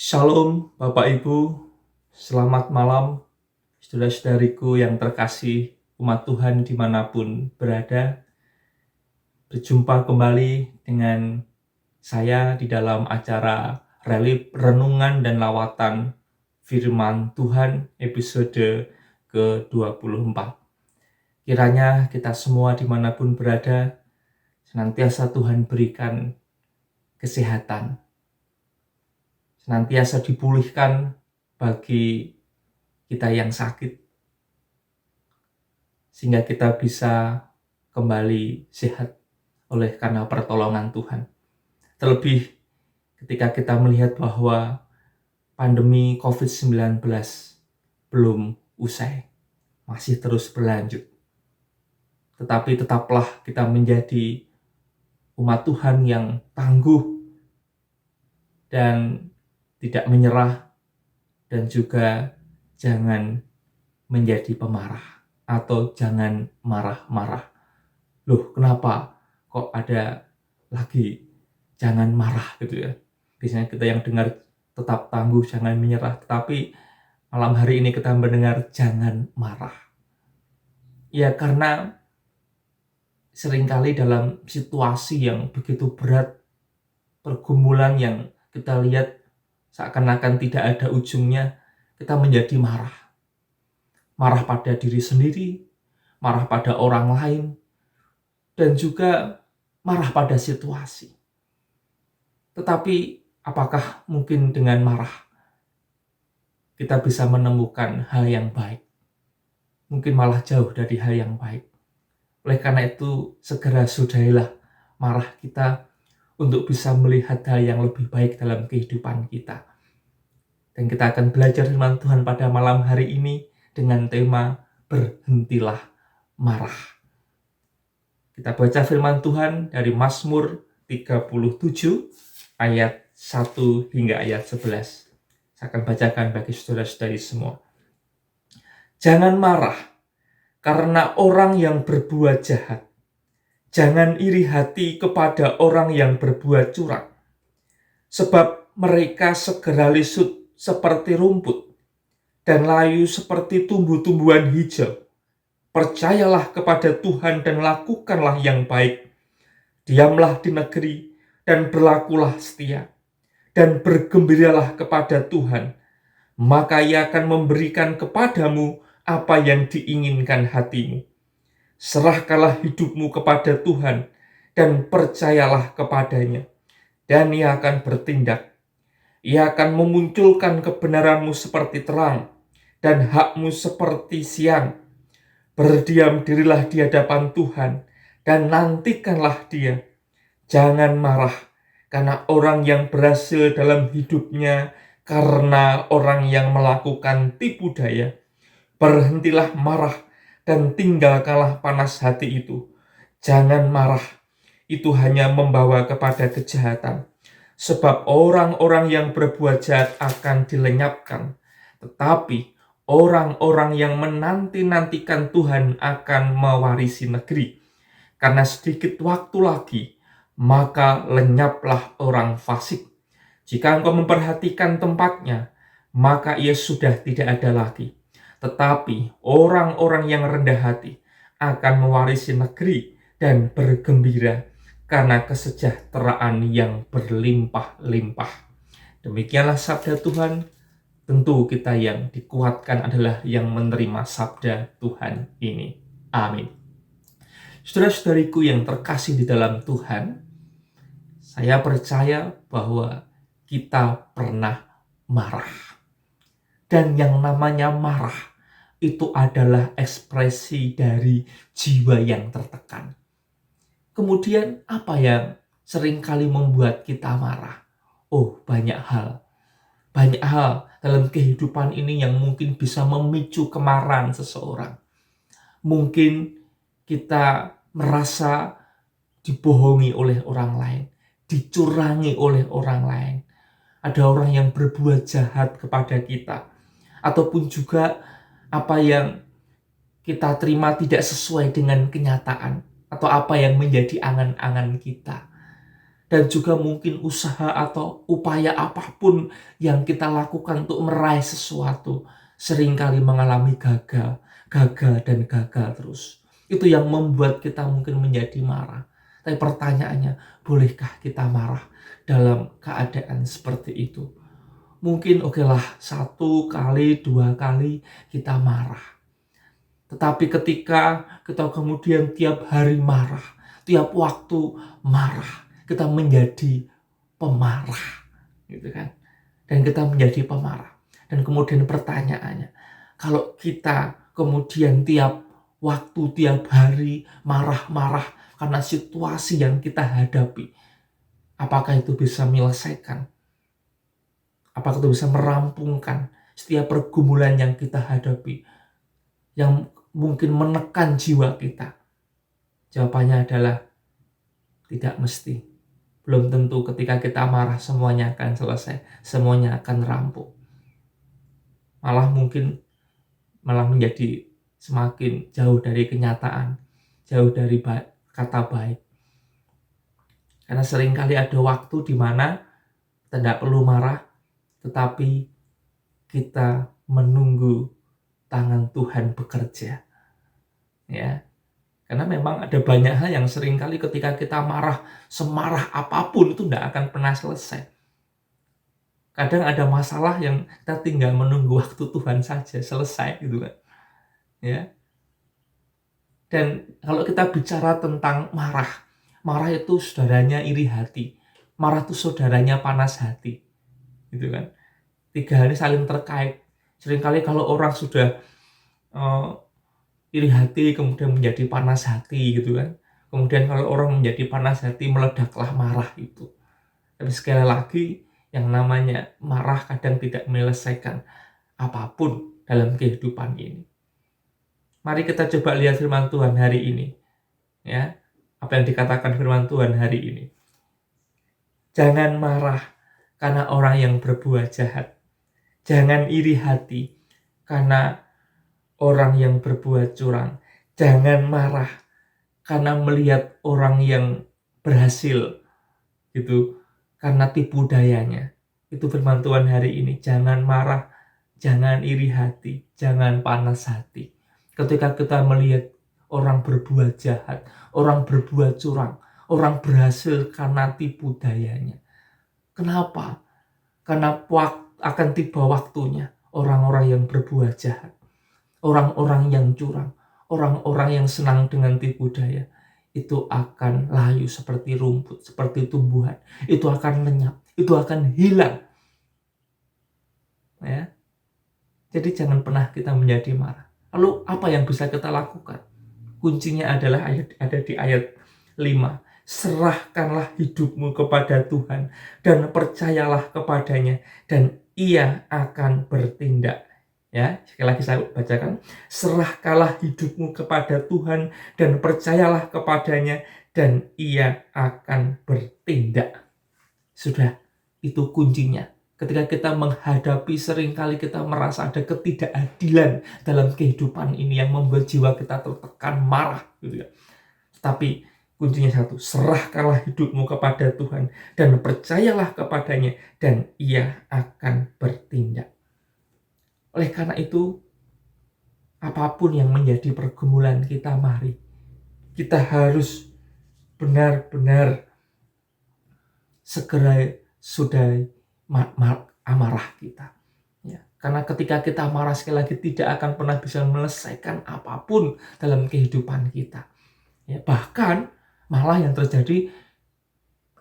Shalom Bapak Ibu, selamat malam saudara-saudariku yang terkasih umat Tuhan dimanapun berada. Berjumpa kembali dengan saya di dalam acara Relip Renungan dan Lawatan Firman Tuhan episode ke-24. Kiranya kita semua dimanapun berada, senantiasa Tuhan berikan kesehatan, senantiasa dipulihkan bagi kita yang sakit, sehingga kita bisa kembali sehat oleh karena pertolongan Tuhan. Terlebih ketika kita melihat bahwa pandemi COVID-19 belum usai, masih terus berlanjut. Tetapi tetaplah kita menjadi umat Tuhan yang tangguh dan tidak menyerah, dan juga jangan menjadi pemarah atau jangan marah-marah. Loh, kenapa kok ada lagi jangan marah gitu ya? Biasanya kita yang dengar tetap tangguh, jangan menyerah, tetapi malam hari ini kita mendengar jangan marah. Ya, karena seringkali dalam situasi yang begitu berat, pergumulan yang kita lihat seakan-akan tidak ada ujungnya, kita menjadi marah. Marah pada diri sendiri, marah pada orang lain, dan juga marah pada situasi. Tetapi apakah mungkin dengan marah kita bisa menemukan hal yang baik? Mungkin malah jauh dari hal yang baik. Oleh karena itu, segera sudahilah marah kita untuk bisa melihat hal yang lebih baik dalam kehidupan kita. Dan kita akan belajar firman Tuhan pada malam hari ini dengan tema berhentilah marah. Kita baca firman Tuhan dari Mazmur 37 ayat 1 hingga ayat 11. Saya akan bacakan bagi saudara-saudari semua. Jangan marah karena orang yang berbuat jahat. Jangan iri hati kepada orang yang berbuat curang. Sebab mereka segera lisut seperti rumput dan layu seperti tumbuh-tumbuhan hijau. Percayalah kepada Tuhan dan lakukanlah yang baik. Diamlah di negeri dan berlakulah setia. Dan bergembiralah kepada Tuhan. Maka Ia akan memberikan kepadamu apa yang diinginkan hatimu. Serahkanlah hidupmu kepada Tuhan dan percayalah kepadanya. Dan Ia akan bertindak. Ia akan memunculkan kebenaranmu seperti terang dan hakmu seperti siang. Berdiam dirilah di hadapan Tuhan dan nantikanlah Dia. Jangan marah karena orang yang berhasil dalam hidupnya, karena orang yang melakukan tipu daya. Berhentilah marah dan tinggalkanlah panas hati itu. Jangan marah, itu hanya membawa kepada kejahatan. Sebab orang-orang yang berbuat jahat akan dilenyapkan, tetapi orang-orang yang menanti-nantikan Tuhan akan mewarisi negeri. Karena sedikit waktu lagi, maka lenyaplah orang fasik. Jika engkau memperhatikan tempatnya, maka ia sudah tidak ada lagi. Tetapi orang-orang yang rendah hati akan mewarisi negeri dan bergembira karena kesejahteraan yang berlimpah-limpah. Demikianlah sabda Tuhan. Tentu kita yang dikuatkan adalah yang menerima sabda Tuhan ini. Amin. Saudara-saudariku yang terkasih di dalam Tuhan, saya percaya bahwa kita pernah marah. Dan yang namanya marah itu adalah ekspresi dari jiwa yang tertekan. Kemudian apa yang seringkali membuat kita marah? Oh, banyak hal. Banyak hal dalam kehidupan ini yang mungkin bisa memicu kemarahan seseorang. Mungkin kita merasa dibohongi oleh orang lain, dicurangi oleh orang lain. Ada orang yang berbuat jahat kepada kita. Ataupun juga apa yang kita terima tidak sesuai dengan kenyataan, atau apa yang menjadi angan-angan kita. dan juga mungkin usaha atau upaya apapun yang kita lakukan untuk meraih sesuatu seringkali mengalami gagal dan gagal terus. Itu yang membuat kita mungkin menjadi marah. Tapi pertanyaannya, bolehkah kita marah dalam keadaan seperti itu? Mungkin okelah 1 kali, 2 kali kita marah. Tetapi ketika kita kemudian tiap hari marah, tiap waktu marah, kita menjadi pemarah, gitu kan? Dan kita menjadi pemarah. Dan kemudian pertanyaannya, kalau kita kemudian tiap waktu, tiap hari marah-marah karena situasi yang kita hadapi, apakah itu bisa menyelesaikan? Apakah itu bisa merampungkan setiap pergumulan yang kita hadapi, yang mungkin menekan jiwa kita? Jawabannya adalah tidak mesti. Belum tentu ketika kita marah semuanya akan selesai, semuanya akan rampung. Malah mungkin menjadi semakin jauh dari kenyataan, jauh dari kata baik. Karena seringkali ada waktu di mana kita tidak perlu marah, tetapi kita menunggu tangan Tuhan bekerja. Ya, karena memang ada banyak hal yang seringkali ketika kita marah, semarah apapun itu tidak akan pernah selesai. Kadang ada masalah yang kita tinggal menunggu waktu Tuhan saja selesai gitu kan. Ya. Dan kalau kita bicara tentang marah itu saudaranya iri hati. Marah itu saudaranya panas hati. Gitu kan. 3 hal ini saling terkait. Seringkali kalau orang sudah iri hati kemudian menjadi panas hati gitu kan. Kemudian kalau orang menjadi panas hati meledaklah marah itu. Tapi sekali lagi yang namanya marah kadang tidak menyelesaikan apapun dalam kehidupan ini. Mari kita coba lihat firman Tuhan hari ini. Ya, apa yang dikatakan firman Tuhan hari ini. Jangan marah karena orang yang berbuat jahat. Jangan iri hati karena orang yang berbuat curang. Jangan marah karena melihat orang yang berhasil gitu, karena tipu dayanya. Itu firman Tuhan hari ini. Jangan marah, jangan iri hati, jangan panas hati. Ketika kita melihat orang berbuat jahat, orang berbuat curang, orang berhasil karena tipu dayanya. Kenapa? Karena akan tiba waktunya orang-orang yang berbuat jahat, orang-orang yang curang, orang-orang yang senang dengan tipu daya, itu akan layu seperti rumput, seperti tumbuhan. Itu akan lenyap, itu akan hilang. Ya. Jadi jangan pernah kita menjadi marah. Lalu apa yang bisa kita lakukan? Kuncinya adalah ada di ayat 5. Serahkanlah hidupmu kepada Tuhan dan percayalah kepadanya dan Ia akan bertindak. Ya, sekali lagi saya bacakan. Serahkanlah hidupmu kepada Tuhan dan percayalah kepadanya dan Ia akan bertindak. Sudah, itu kuncinya. Ketika kita menghadapi, seringkali kita merasa ada ketidakadilan dalam kehidupan ini yang membuat jiwa kita tertekan, marah gitu ya. Tapi kuncinya satu, serahkanlah hidupmu kepada Tuhan dan percayalah kepadanya dan Ia akan bertindak. Oleh karena itu, apapun yang menjadi pergumulan kita, mari kita harus benar-benar segera sudahi amarah kita. Ya, karena ketika kita marah sekali lagi tidak akan pernah bisa menyelesaikan apapun dalam kehidupan kita. Ya, bahkan malah yang terjadi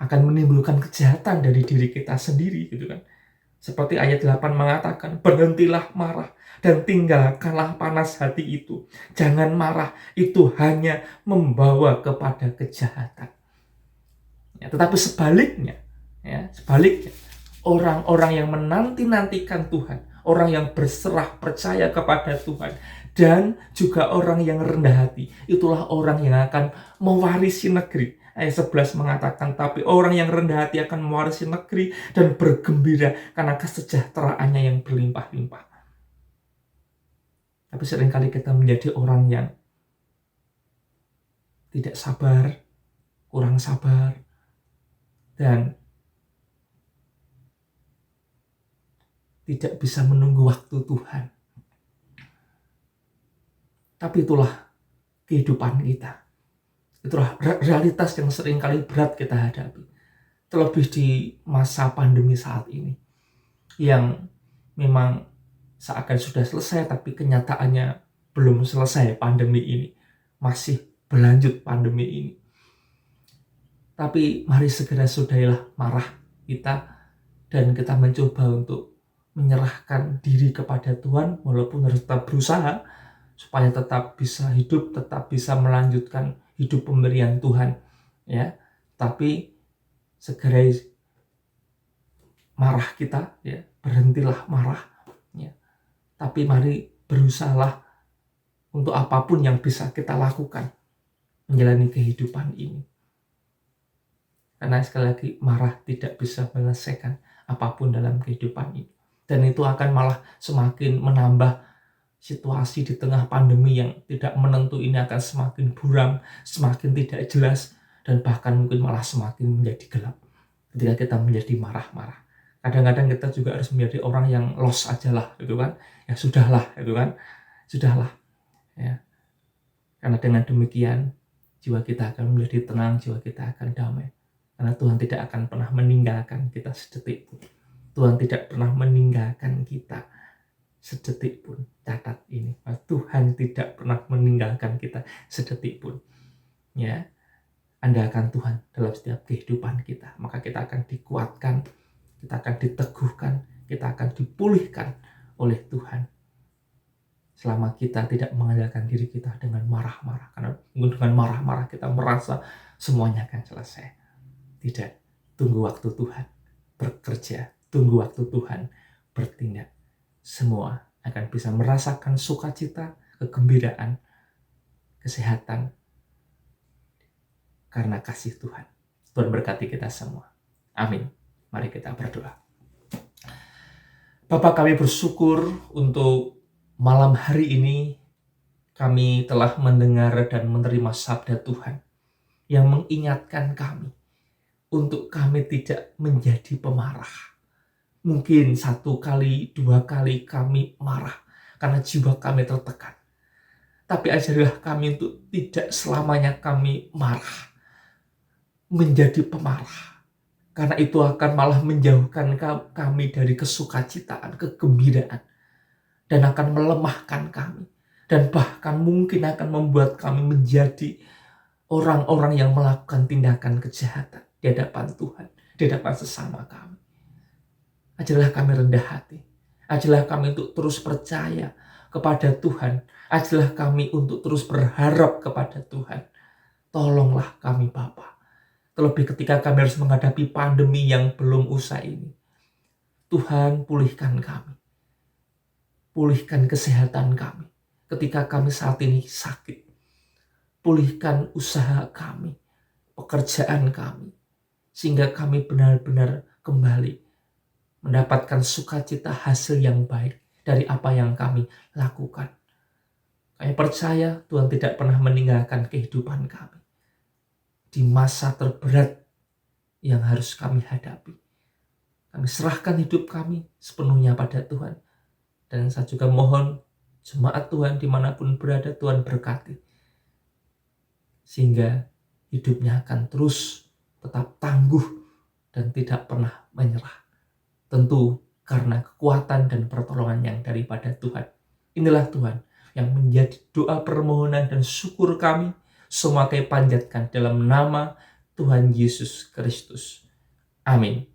akan menimbulkan kejahatan dari diri kita sendiri gitu kan. Seperti ayat 8 mengatakan, berhentilah marah dan tinggalkanlah panas hati itu. Jangan marah, itu hanya membawa kepada kejahatan. Ya, tetapi sebaliknya, orang-orang yang menanti-nantikan Tuhan, orang yang berserah percaya kepada Tuhan, dan juga orang yang rendah hati, itulah orang yang akan mewarisi negeri. Ayat 11 mengatakan, tapi orang yang rendah hati akan mewarisi negeri dan bergembira karena kesejahteraannya yang berlimpah-limpah. Tapi seringkali kita menjadi orang yang tidak sabar, kurang sabar, dan tidak bisa menunggu waktu Tuhan. Tapi itulah kehidupan kita. Itulah realitas yang seringkali berat kita hadapi. Terlebih di masa pandemi saat ini. Yang memang seakan sudah selesai, tapi kenyataannya belum selesai pandemi ini. Masih berlanjut pandemi ini. Tapi mari segera sudahilah marah kita, dan kita mencoba untuk menyerahkan diri kepada Tuhan, walaupun harus tetap berusaha supaya tetap bisa hidup, tetap bisa melanjutkan hidup pemberian Tuhan, ya. Tapi segera marah kita, ya, berhentilah marah, ya. Tapi mari berusahalah untuk apapun yang bisa kita lakukan menjalani kehidupan ini. Karena sekali lagi, marah tidak bisa menyelesaikan apapun dalam kehidupan ini. Dan itu akan malah semakin menambah situasi di tengah pandemi yang tidak menentu ini akan semakin buram, semakin tidak jelas, dan bahkan mungkin malah semakin menjadi gelap ketika kita menjadi marah-marah. Kadang-kadang kita juga harus menjadi orang yang los aja lah, gitu kan. Ya sudahlah, gitu kan. Sudahlah. Ya. Karena dengan demikian, jiwa kita akan menjadi tenang, jiwa kita akan damai. Karena Tuhan tidak akan pernah meninggalkan kita sedetik pun. Tuhan tidak pernah meninggalkan kita sedetik pun. Catat ini, Tuhan tidak pernah meninggalkan kita sedetik pun. Ya, andalkan Tuhan dalam setiap kehidupan kita, maka kita akan dikuatkan, kita akan diteguhkan, kita akan dipulihkan oleh Tuhan. Selama kita tidak mengandalkan diri kita dengan marah-marah, karena dengan marah-marah kita merasa semuanya akan selesai. Tidak, tunggu waktu Tuhan bekerja, tunggu waktu Tuhan bertindak. Semua akan bisa merasakan sukacita, kegembiraan, kesehatan karena kasih Tuhan. Tuhan berkati kita semua. Amin. Mari kita berdoa. Bapa, kami bersyukur untuk malam hari ini kami telah mendengar dan menerima sabda Tuhan yang mengingatkan kami untuk kami tidak menjadi pemarah. Mungkin 1 kali, 2 kali kami marah karena jiwa kami tertekan. Tapi ajarilah kami untuk tidak selamanya kami marah, menjadi pemarah. Karena itu akan malah menjauhkan kami dari kesukacitaan, kegembiraan. Dan akan melemahkan kami. Dan bahkan mungkin akan membuat kami menjadi orang-orang yang melakukan tindakan kejahatan di hadapan Tuhan, di hadapan sesama kami. Ajarlah kami rendah hati. Ajarlah kami untuk terus percaya kepada Tuhan. Ajarlah kami untuk terus berharap kepada Tuhan. Tolonglah kami Bapa. Terlebih ketika kami harus menghadapi pandemi yang belum usai ini. Tuhan, pulihkan kami. Pulihkan kesehatan kami ketika kami saat ini sakit. Pulihkan usaha kami, pekerjaan kami, sehingga kami benar-benar kembali mendapatkan sukacita hasil yang baik dari apa yang kami lakukan. Kami percaya Tuhan tidak pernah meninggalkan kehidupan kami di masa terberat yang harus kami hadapi. Kami serahkan hidup kami sepenuhnya pada Tuhan. Dan saya juga mohon jemaat Tuhan dimanapun berada, Tuhan berkati. Sehingga hidupnya akan terus tetap tangguh dan tidak pernah menyerah. Tentu karena kekuatan dan pertolongan yang daripada Tuhan. Inilah Tuhan yang menjadi doa permohonan dan syukur kami. Semua kami panjatkan dalam nama Tuhan Yesus Kristus. Amin.